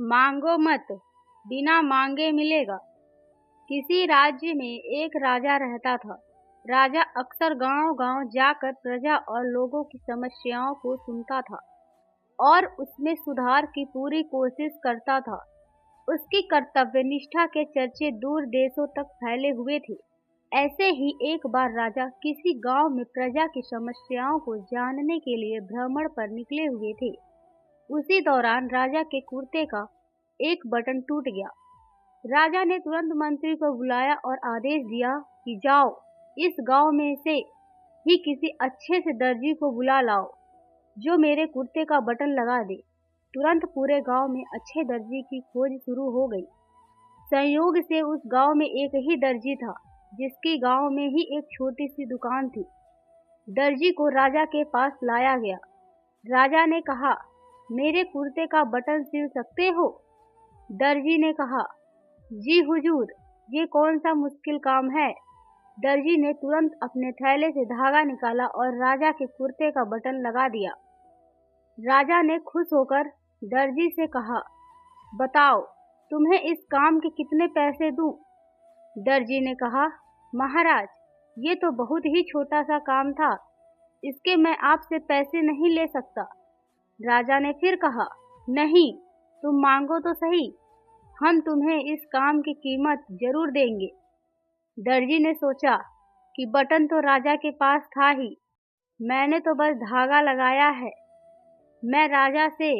मांगो मत, बिना मांगे मिलेगा। किसी राज्य में एक राजा रहता था। राजा अक्सर गांव-गांव जाकर प्रजा और लोगों की समस्याओं को सुनता था और उसमें सुधार की पूरी कोशिश करता था। उसकी कर्तव्यनिष्ठा के चर्चे दूर देशों तक फैले हुए थे। ऐसे ही एक बार राजा किसी गांव में प्रजा की समस्याओं को जानने के लिए भ्रमण पर निकले हुए थे। उसी दौरान राजा के कुर्ते का एक बटन टूट गया। राजा ने तुरंत मंत्री को बुलाया और आदेश दिया कि जाओ, इस गांव में से ही किसी अच्छे से दर्जी को बुला लाओ जो मेरे कुर्ते का बटन लगा दे। तुरंत पूरे गांव में अच्छे दर्जी की खोज शुरू हो गई। संयोग से उस गांव में एक ही दर्जी था जिसकी गांव में ही एक छोटी सी दुकान थी। दर्जी को राजा के पास लाया गया। राजा ने कहा, मेरे कुर्ते का बटन सिल सकते हो? दर्जी ने कहा, जी हुजूर, ये कौन सा मुश्किल काम है। दर्जी ने तुरंत अपने थैले से धागा निकाला और राजा के कुर्ते का बटन लगा दिया। राजा ने खुश होकर दर्जी से कहा, बताओ, तुम्हें इस काम के कितने पैसे दूं? दर्जी ने कहा, महाराज, ये तो बहुत ही छोटा सा काम था, इसके मैं आपसे पैसे नहीं ले सकता। राजा ने फिर कहा, नहीं, तुम मांगो तो सही, हम तुम्हें इस काम की कीमत जरूर देंगे। दर्जी ने सोचा कि बटन तो राजा के पास था ही, मैंने तो बस धागा लगाया है। मैं राजा से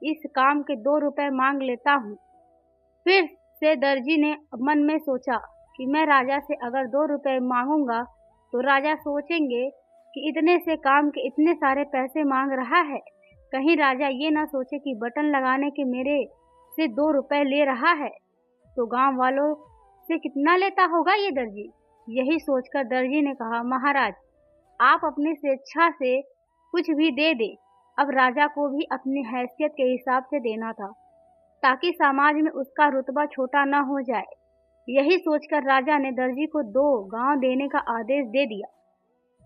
इस काम के 2 रुपए मांग लेता हूँ। फिर से दर्जी ने मन में सोचा कि मैं राजा से अगर 2 रुपए मांगूंगा तो राजा सोचेंगे कि इतने से काम के इतने सारे पैसे मांग रहा है। कहीं राजा ये ना सोचे कि बटन लगाने के मेरे से 2 रुपए ले रहा है तो गांव वालों से कितना लेता होगा ये दर्जी। यही सोचकर दर्जी ने कहा, महाराज, आप अपनी स्वेच्छा से कुछ भी दे दे। अब राजा को भी अपनी हैसियत के हिसाब से देना था ताकि समाज में उसका रुतबा छोटा न हो जाए। यही सोचकर राजा ने दर्जी को 2 गांव देने का आदेश दे दिया।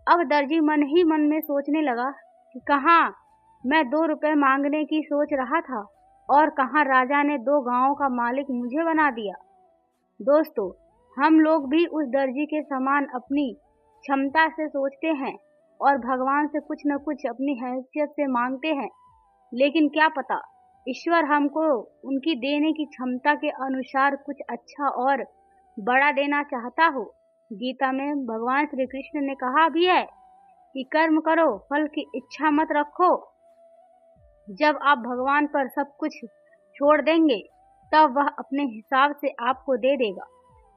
अब दर्जी मन ही मन में सोचने लगा कि कहाँ मैं 2 रुपए मांगने की सोच रहा था और कहाँ राजा ने 2 गांवों का मालिक मुझे बना दिया। दोस्तों, हम लोग भी उस दर्जी के समान अपनी क्षमता से सोचते हैं और भगवान से कुछ न कुछ अपनी हैसियत से मांगते हैं, लेकिन क्या पता ईश्वर हमको उनकी देने की क्षमता के अनुसार कुछ अच्छा और बड़ा देना चाहता हो। गीता में भगवान श्री कृष्ण ने कहा भी है कि कर्म करो, फल की इच्छा मत रखो। जब आप भगवान पर सब कुछ छोड़ देंगे तब वह अपने हिसाब से आपको दे देगा।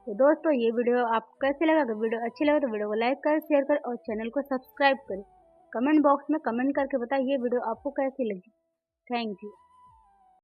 तो दोस्तों, ये वीडियो आपको कैसे लगा? अगर वीडियो अच्छी लगे तो वीडियो को लाइक करें, शेयर करें और चैनल को सब्सक्राइब करें। कमेंट बॉक्स में कमेंट करके बताइए ये वीडियो आपको कैसी लगी। Thank you.